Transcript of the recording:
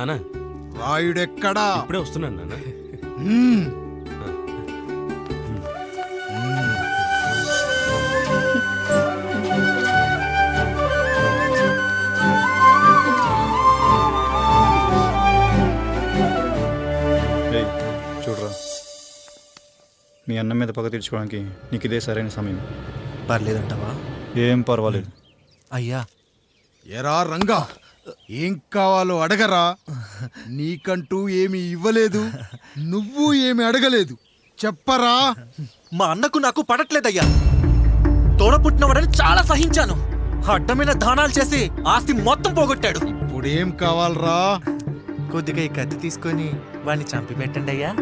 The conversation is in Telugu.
నానా రాయుడెక్కడా? ఇప్పుడే వస్తున్నాను నాన్న. మ్మ్. ఏయ్, చూడరా, మీ అన్నం మీద పగ తీర్చుకోవడానికి నీకు ఇదే సరైన సమయం. పర్లేదంటావా? ఏం పర్వాలేదు. అయ్యా, ఎరా రంగా, ఏం కావాలో అడగరా. నీకంటూ ఏమి ఇవ్వలేదు, నువ్వు ఏమి అడగలేదు. చెప్పరా. మా అన్నకు నాకు పడట్లేదయ్యా. తోడ పుట్టినవాడని చాలా సహించాను. అడ్డమైన దానాలు చేసి ఆస్తి మొత్తం పోగొట్టాడు. ఇప్పుడేం కావాలరా? కొద్దిగా ఈ కత్తి తీసుకొని వాడిని చంపి పెట్టండి అయ్యా.